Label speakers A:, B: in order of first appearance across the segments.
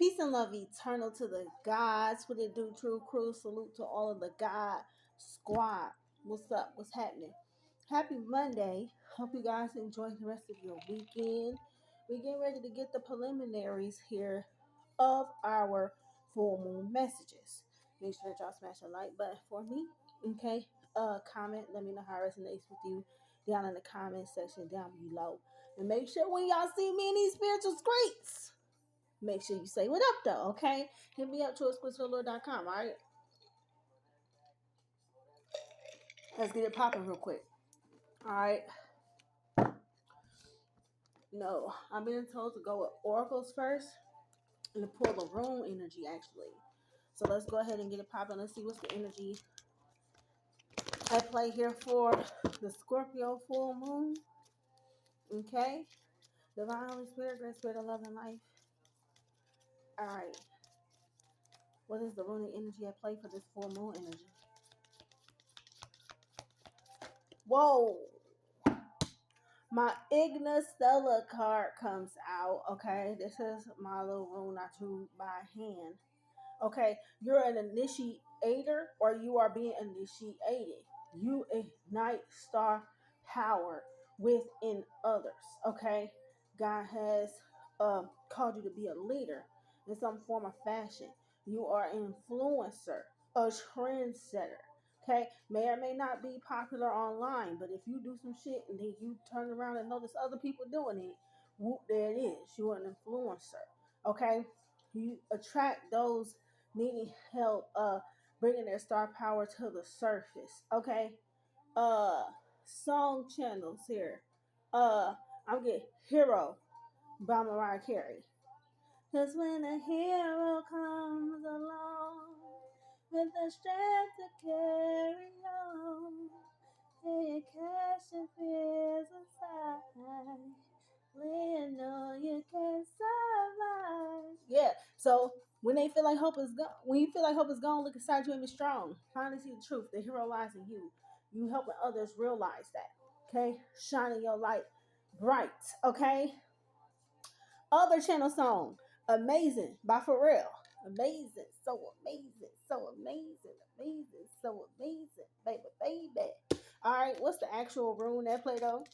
A: Peace and love eternal to the gods. What it do, true crew? Salute to all of the God squad. What's up? What's happening? Happy Monday. Hope you guys enjoy the rest of your weekend. We're getting ready to get the preliminaries here of our full moon messages. Make sure that y'all smash the like button for me. Okay. Comment. Let me know how it resonates with you down in the comment section down below. And make sure when y'all see me in these spiritual streets, make sure you say what up though, okay? Hit me up to exquisitelord.com, all right? Let's get it popping real quick. All right. No, I'm being told to go with oracles first and to pull the room energy actually. So let's go ahead and get it popping. Let's see what's the energy I play here for the Scorpio full moon. Okay. Divine Holy Spirit, great spirit of love and life. All right. What is the runic energy I play for this full moon energy? Whoa. My Igna Stella card comes out. Okay, this is my little rune I drew by hand. Okay, you're an initiator or you are being initiated. You ignite star power within others. Okay, God has called you to be a leader in some form of fashion. You are an influencer, a trendsetter. Okay, may or may not be popular online, but if you do some shit and then you turn around and notice other people doing it, whoop, there it is. You're an influencer. Okay, you attract those needing help bringing their star power to the surface. Okay, uh song channels here. I'm getting Hero by Mariah Carey. Cause when a hero comes along with the strength to carry on, and you catch the fears inside, when know you can survive. Yeah, so when they feel like hope is gone, when you feel like hope is gone, look inside you and be strong. Finally see the truth. The hero lies in you. You helping others realize that. Okay, shining your light bright. Okay. Other channel song, Amazing by Pharrell. Amazing, so amazing, so amazing, amazing, so amazing, baby, baby. All right, what's the actual rune that play though?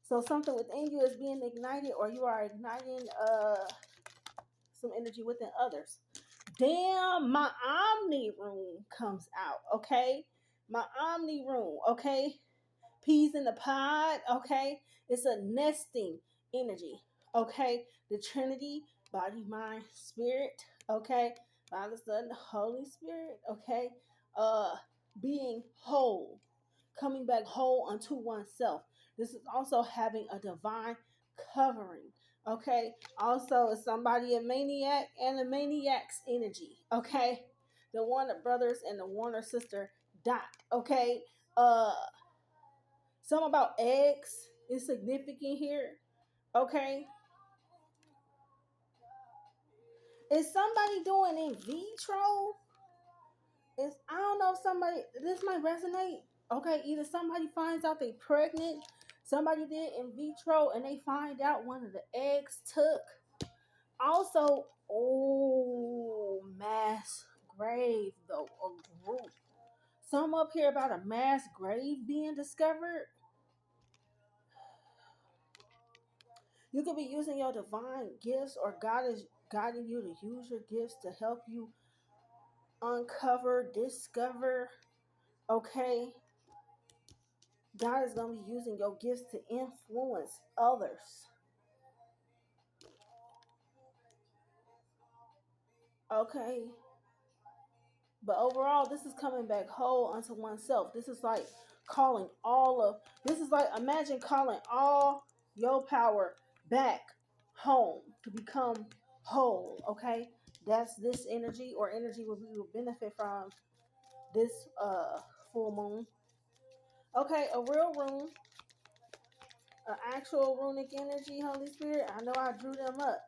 A: So something within you is being ignited, or you are igniting some energy within others. Damn, my Omni rune comes out. Okay, my Omni rune. Okay, peas in the pod. Okay, it's a nesting energy. Okay, the Trinity, body, mind, spirit. Okay, Father, Son, Holy Spirit. Okay, being whole, coming back whole unto oneself. This is also having a divine covering. Okay, also is somebody a maniac and a maniac's energy. Okay, the Warner brothers and the Warner sister Dot. Okay, uh some about eggs is significant here. Okay. Is somebody doing in vitro? I don't know if somebody, this might resonate. Okay, either somebody finds out they pregnant, somebody did in vitro and they find out one of the eggs took. Also, oh, mass grave though, a group. Some up here about a mass grave being discovered. You could be using your divine gifts, or God is guiding you to use your gifts to help you uncover, discover. Okay, God is going to be using your gifts to influence others. Okay, but overall, this is coming back whole unto oneself. This is like calling all of this is like imagine calling all your power back home to become whole. Okay, that's this energy, or energy we will benefit from this full moon. Okay, a real rune, an actual runic energy, Holy Spirit. I know I drew them up.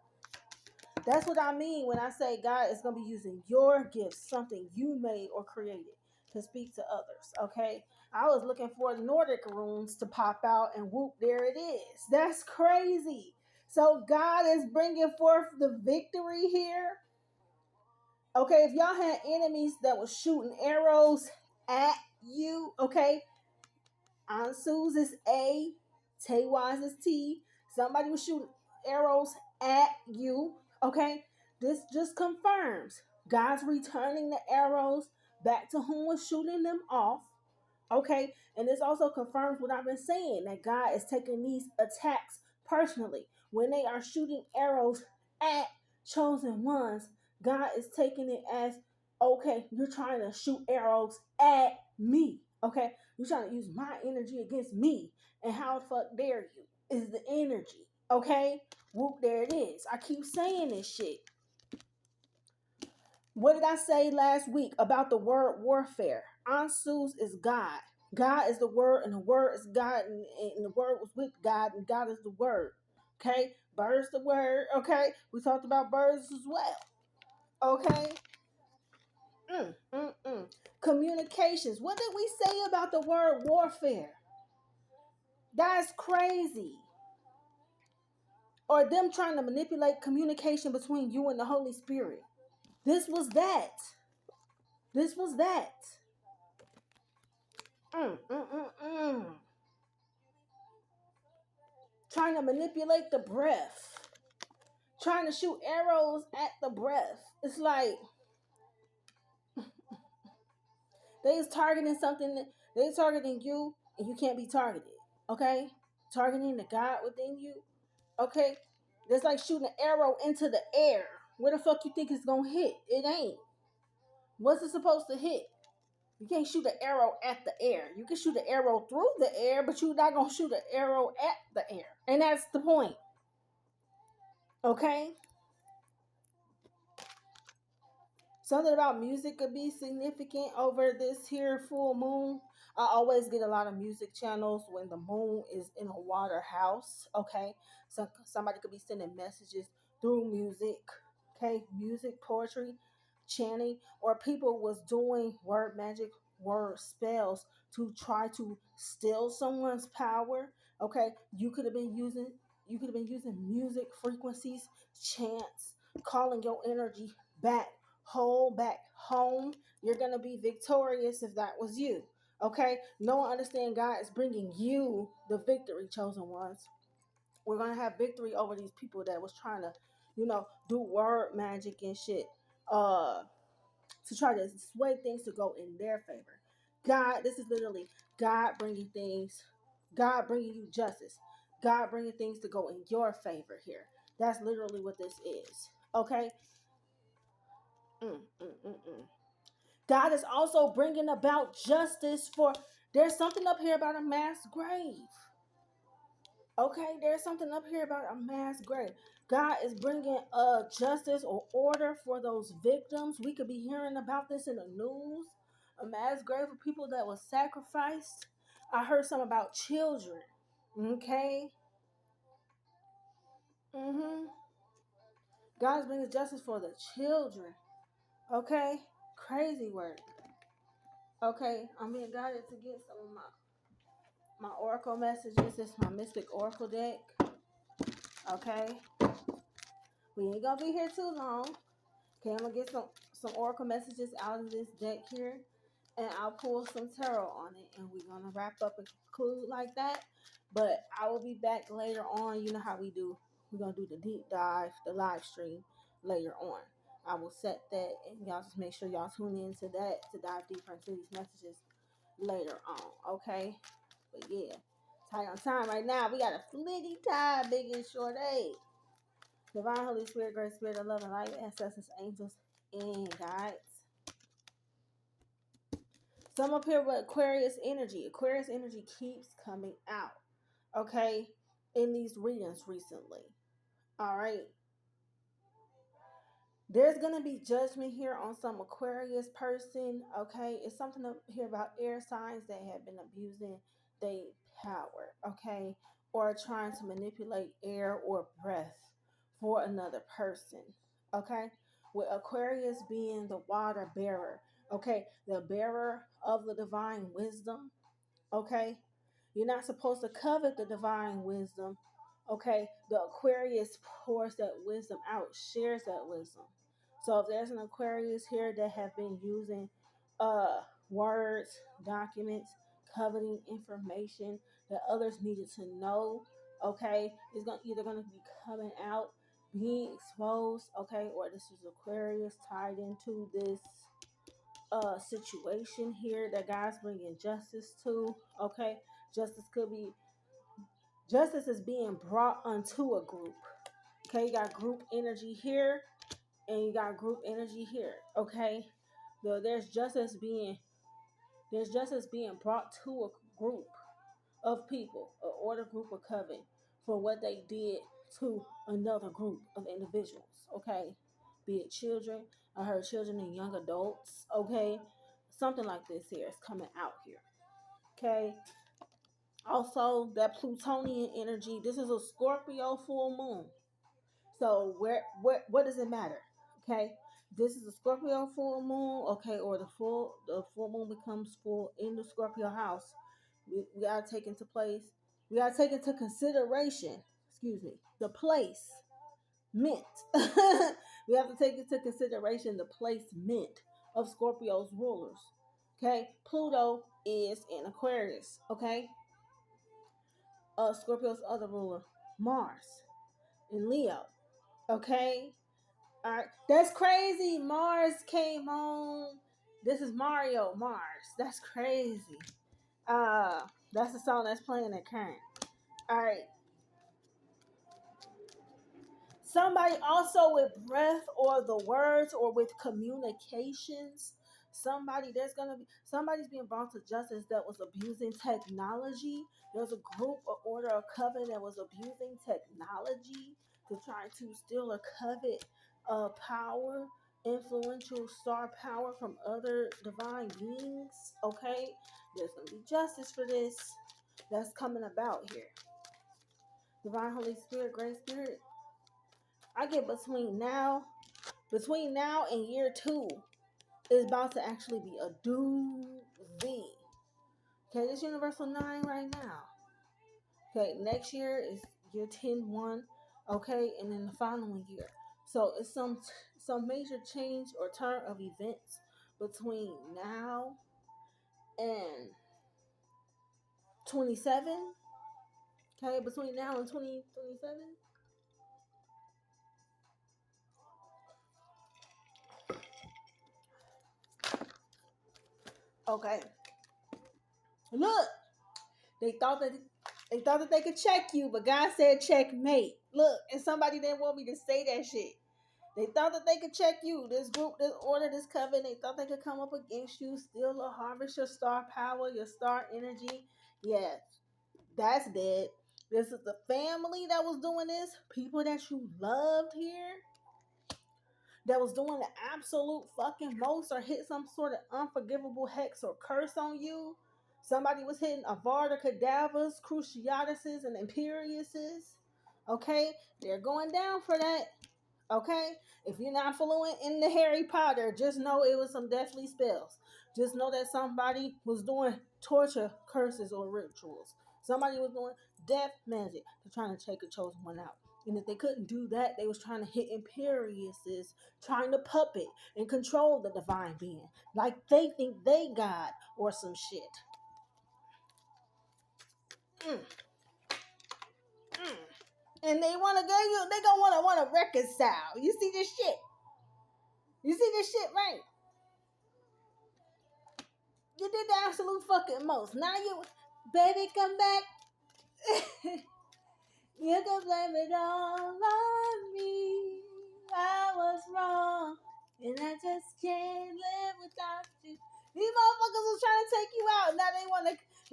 A: That's what I mean when I say God is going to be using your gifts, something you made or created, to speak to others. Okay, I was looking for Nordic runes to pop out, and whoop, there it is. That's crazy. So God is bringing forth the victory here. Okay, if y'all had enemies that was shooting arrows at you, okay, Ansu's is A, Taywaz is T. Somebody was shooting arrows at you, okay? This just confirms God's returning the arrows back to whom was shooting them off. Okay, and this also confirms what I've been saying, that God is taking these attacks personally. When they are shooting arrows at chosen ones, God is taking it as, okay, you're trying to shoot arrows at me. Okay, you're trying to use my energy against me. And how the fuck dare you? Is the energy. Okay, whoop, there it is. I keep saying this shit. What did I say last week about the word warfare? Ansus is God. God is the word, and the word is God, and the word was with God, and God is the word. Okay? Bird's the word. Okay? We talked about birds as well. Okay? Communications. What did we say about the word warfare? That's crazy. Or them trying to manipulate communication between you and the Holy Spirit. This was that. This was that. Mm, mm, mm, mm. Trying to manipulate the breath. Trying to shoot arrows at the breath. It's like they is targeting something. They targeting you, and you can't be targeted. Okay, targeting the God within you. Okay, that's like shooting an arrow into the air. Where the fuck you think it's gonna hit? It ain't. What's it supposed to hit? You can't shoot an arrow at the air. You can shoot an arrow through the air, but you're not gonna shoot an arrow at the air. And that's the point. Okay? Something about music could be significant over this here full moon. I always get a lot of music channels when the moon is in a water house. Okay, so somebody could be sending messages through music. Okay, music, poetry, chanting, or people was doing word magic, word spells to try to steal someone's power. Okay, you could have been using music frequencies, chants, calling your energy back whole back home. You're going to be victorious if that was you. Okay? No one understand God is bringing you the victory, chosen ones. We're going to have victory over these people that was trying to, do word magic and shit to try to sway things to go in their favor. God, this is literally God bringing things, God bringing you justice. God bringing things to go in your favor here. That's literally what this is. Okay? Mm, mm, mm, mm. God is also bringing about justice for. There's something up here about a mass grave. Okay, there's something up here about a mass grave. God is bringing justice or order for those victims. We could be hearing about this in the news. A mass grave of people that was sacrificed. I heard some about children. Okay. Mhm. God is bringing justice for the children. Okay. Crazy word. Okay, I'm being guided to get some of my oracle messages. This is my mystic oracle deck. Okay, we ain't gonna be here too long. Okay, I'm gonna get some oracle messages out of this deck here, and I'll pull some tarot on it, and we're gonna wrap up and conclude like that. But I will be back later on. You know how we do. We're gonna do the deep dive, the live stream later on. I will set that, and y'all just make sure y'all tune in to that to dive deeper into these messages later on. Okay. But yeah, tight on time right now. We got a flitty time, big and short age. Divine Holy Spirit, Great Spirit of love and light, ancestors, angels, and guides. So I'm up here with Aquarius energy. Aquarius energy keeps coming out. Okay, in these readings recently. All right. There's gonna be judgment here on some Aquarius person. Okay, it's something up here about air signs that have been abusing their power. Okay, or trying to manipulate air or breath for another person. Okay, with Aquarius being the water bearer. Okay, the bearer of the divine wisdom. Okay, you're not supposed to covet the divine wisdom. Okay, the Aquarius pours that wisdom out, shares that wisdom. So if there's an Aquarius here that have been using uh words, documents, coveting information that others needed to know, okay, it's gonna either gonna be coming out, being exposed, okay, or this is Aquarius tied into this situation here that God's bringing justice to, okay. Justice could be Justice is being brought unto a group. Okay, you got group energy here and you got group energy here. Okay. There's justice being brought to a group of people, an order group of coven for what they did to another group of individuals. Okay. Be it children, I heard children and young adults, okay. Something like this here is coming out here. Okay. Also, that Plutonian energy. This is a Scorpio full moon. So what does it matter? Okay, this is a Scorpio full moon. Okay, or the full moon becomes full in the Scorpio house. We gotta take into place. We gotta take into consideration. Excuse me, the place meant. We have to take into consideration the placement of Scorpio's rulers. Okay, Pluto is in Aquarius. Okay, Scorpio's other ruler, Mars, in Leo. Okay, all right, that's crazy. Mars came home. This is Mario Mars. That's crazy. Uh, that's the song that's playing at current. All right, somebody also with breath or the words or with communications. Somebody's being brought to justice that was abusing technology. There's a group or order of coven that was abusing technology to try to steal or covet power, influential star power from other divine beings. Okay, there's gonna be justice for this. That's coming about here. Divine Holy Spirit, Great Spirit, I get between now and year 2 is about to actually be a doozy. Okay, this Universal 9 right now. Okay, next year is year 10-1. Okay, and then the following year. So it's some major change or turn of events between now and 27. Okay, between now and 2027. Okay, look, They thought that they could check you, but God said checkmate. Look, and somebody didn't want me to say that shit. They thought that they could check you. This group, this order, this covenant, they thought they could come up against you, steal or harvest your star power, your star energy. Yeah, that's dead. This is the family that was doing this. People that you loved here that was doing the absolute fucking most or hit some sort of unforgivable hex or curse on you. Somebody was hitting Avada Kedavras, Cruciatuses, and Imperiuses. Okay? They're going down for that. Okay? If you're not fluent in the Harry Potter, just know it was some deathly spells. Just know that somebody was doing torture curses or rituals. Somebody was doing death magic to trying to take a chosen one out. And if they couldn't do that, they was trying to hit Imperiuses, trying to puppet and control the divine being. Like they think they God or some shit. Mm, mm. And they wanna go you they gonna wanna reconcile. You see this shit? You see this shit, right? You did the absolute fucking most. Now you, baby, come back. You can blame it all on me. I was wrong, and I just can't live without you. These motherfuckers was trying to take you out. Now they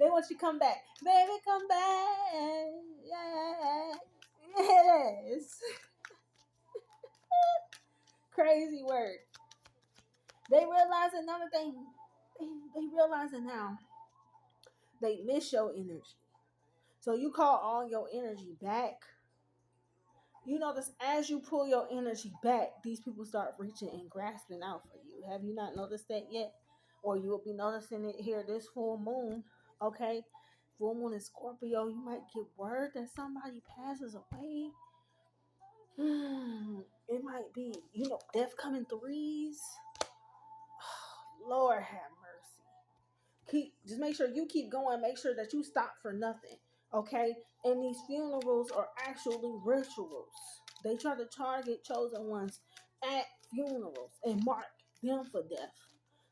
A: want you to come back. Baby, come back. Yeah. Yes. Crazy word. They realize another thing. They realize it now. They miss your energy. So you call all your energy back. You notice as you pull your energy back, these people start reaching and grasping out for you. Have you not noticed that yet? Or you will be noticing it here this full moon. Okay. full moon in Scorpio, you might get word that somebody passes away. It might be, death coming threes. Lord have mercy. Just make sure you keep going. Make sure that you stop for nothing. Okay? And these funerals are actually rituals. They try to target chosen ones at funerals and mark them for death.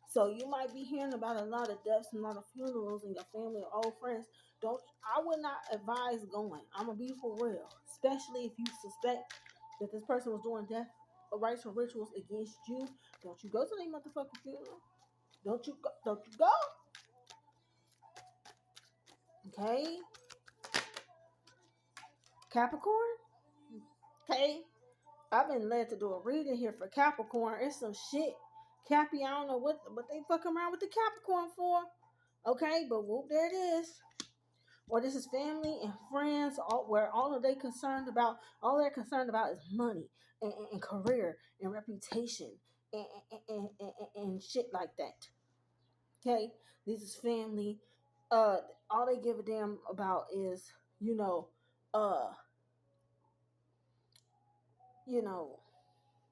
A: So you might be hearing about a lot of deaths and a lot of funerals in your family or old friends. I would not advise going. I'm gonna be for real. Especially if you suspect that this person was doing death rites or rituals against you. Don't you go to their motherfucking funeral. Don't you go. Okay? Capricorn? Okay? I've been led to do a reading here for Capricorn. It's some shit. Cappy, I don't know what they fucking around with the Capricorn for. Okay, but whoop, there it is. Or this is family and friends, where all they're concerned about is money and career and reputation and, and shit like that. Okay, this is family. All they give a damn about is, you know, uh, you know,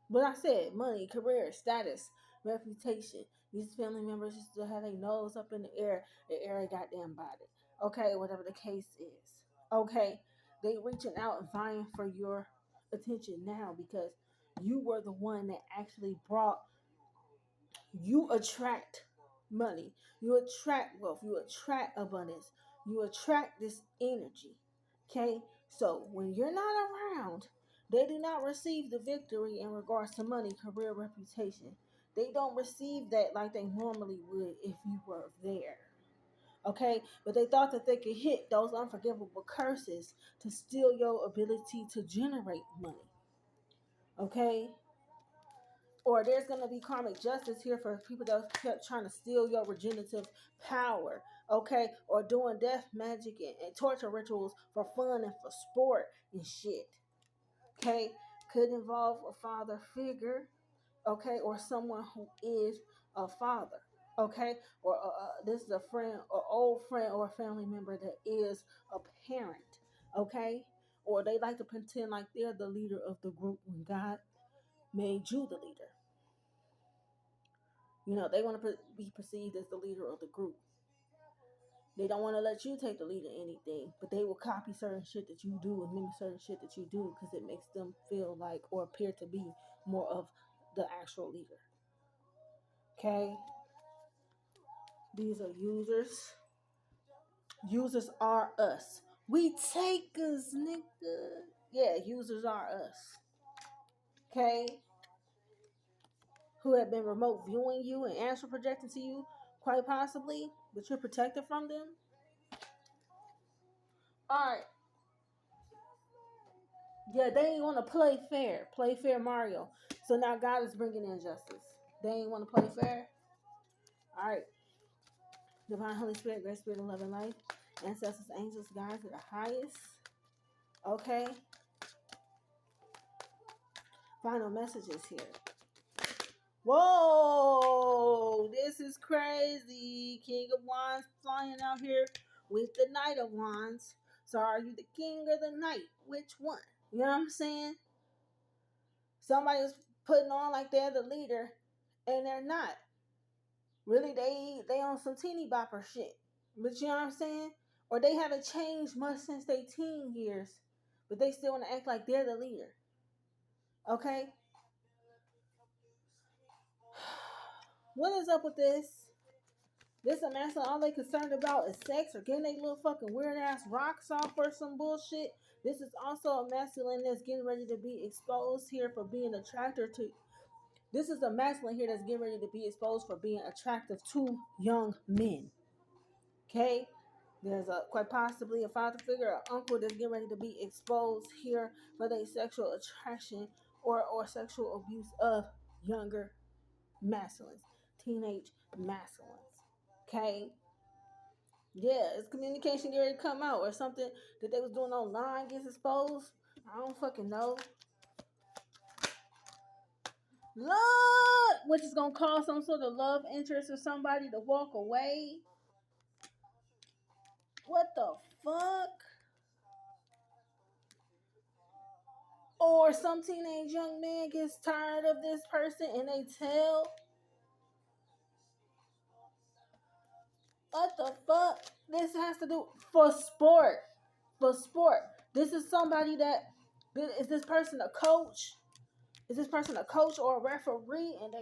A: what I said: money, career, status, reputation. These family members used to have their nose up in the air, every goddamn body. Okay, whatever the case is. Okay, they reaching out and vying for your attention now because you were the one that actually brought. You attract money. You attract wealth. You attract abundance. You attract this energy. Okay, so when you're not around, they do not receive the victory in regards to money, career, reputation. They don't receive that like they normally would if you were there. Okay, but they thought that they could hit those unforgivable curses to steal your ability to generate money. Okay, or there's going to be karmic justice here for people that kept trying to steal your regenerative power, okay, or doing death magic and torture rituals for fun and for sport and shit, okay. Could involve a father figure, okay, or someone who is a father, okay, or this is a friend or old friend or a family member that is a parent, okay, or they like to pretend like they're the leader of the group when God made you the leader. They want to be perceived as the leader of the group. They don't want to let you take the lead in anything, but they will copy certain shit that you do and mimic certain shit that you do because it makes them feel like or appear to be more of the actual leader. Okay? These are users. Users are us. We takers, nigga. Yeah, users are us. Okay? Who have been remote viewing you and astral projecting to you, quite possibly, but you're protected from them. Alright. Yeah, they ain't want to play fair. Play fair, Mario. So now God is bringing in justice. They ain't want to play fair. All right. Divine Holy Spirit, Great Spirit of Love and Life, ancestors, angels, guides are the highest. Okay. Final messages here. Whoa, this is crazy. King of Wands flying out here with the Knight of Wands. So are you the king or the knight? Which one? You know what I'm saying? Somebody's putting on like they're the leader, and they're not. Really, they on some teeny bopper shit. But you know what I'm saying? Or they haven't changed much since they teen years, but they still want to act like they're the leader. Okay? What is up with this? This a masculine, all they concerned about is sex or getting they little fucking weird ass rocks off or some bullshit. This is also a masculine that's getting ready to be exposed here for being attracted to. This is a masculine here that's getting ready to be exposed for being attractive to young men. Okay? There's quite possibly a father figure or uncle that's getting ready to be exposed here for their sexual attraction or sexual abuse of younger masculines, teenage masculines. Okay? Yeah, is communication getting ready to come out or something that they was doing online gets exposed? I don't fucking know. Love, which is gonna cause some sort of love interest or somebody to walk away. What the fuck? Or some teenage young man gets tired of this person and they tell. What the fuck? This has to do for sport. For sport. This is somebody that is this person a coach? Is this person a coach or a referee? And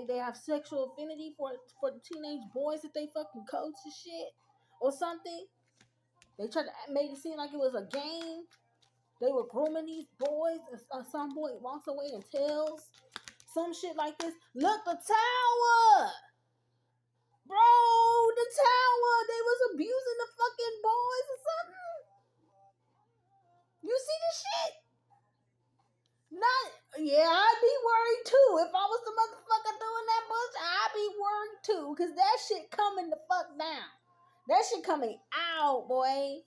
A: they have sexual affinity for the teenage boys that they fucking coach and shit or something. They tried to make it seem like it was a game. They were grooming these boys. Some boy walks away and tells some shit like this. Look, the tower, bro, the tower. They was abusing the fucking boys or something. You see this shit? Not, yeah, I'd be worried too. If I was the motherfucker doing that bullshit, I'd be worried too. Cause that shit coming the fuck down. That shit coming out, boy.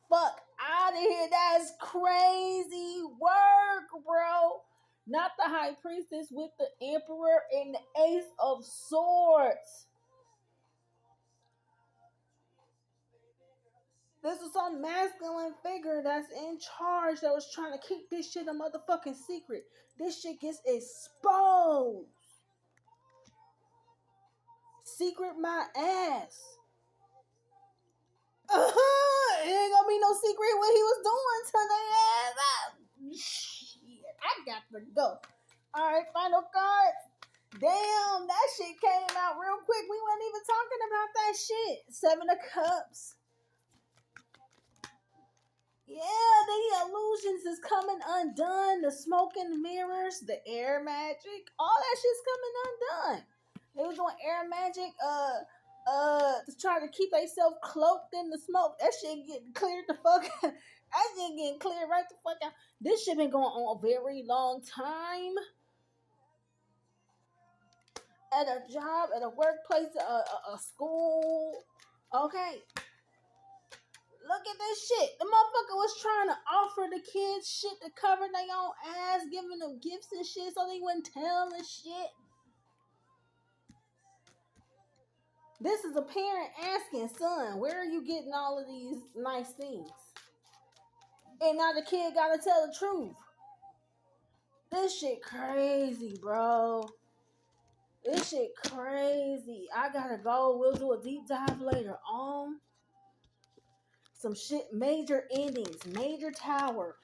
A: Fuck out of here. That's crazy work, bro. Not the high priestess with the emperor and the ace of swords. This is some masculine figure that's in charge that was trying to keep this shit a motherfucking secret. This shit gets exposed. Secret my ass. It ain't gonna be no secret what he was doing to their ass up. Shit, I got to go. Alright, final cards. Damn, that shit came out real quick. We weren't even talking about that shit. 7 of Cups. Yeah, the illusions is coming undone. The smoke and mirrors, the air magic, all that shit's coming undone. They was doing air magic, to try to keep themselves cloaked in the smoke. That shit getting cleared the fuck out. That shit getting cleared right the fuck out. This shit been going on a very long time. At a job, at a workplace, a school. Okay. Look at this shit. The motherfucker was trying to offer the kids shit to cover their own ass, giving them gifts and shit so they wouldn't tell and shit. This is a parent asking, son, where are you getting all of these nice things? And now the kid gotta tell the truth. This shit crazy, bro. This shit crazy. I gotta go. We'll do a deep dive later on. Some shit, major endings, major tower,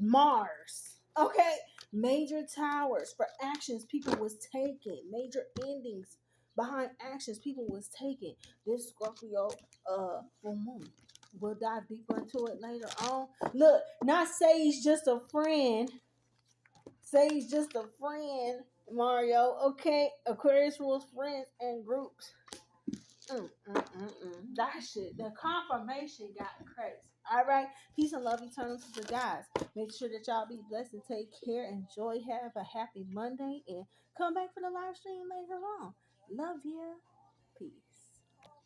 A: Mars. Okay, major towers for actions people was taking, major endings behind actions people was taking. This Scorpio full moon. We'll dive deeper into it later on. Look, not Sage just a friend. Sage just a friend, Mario. Okay, Aquarius rules friends and groups. That shit, the confirmation got crazy. All right, peace and love eternal to the guys. Make sure that y'all be blessed and take care. Enjoy, have a happy Monday, and come back for the live stream later on. Love ya. Peace.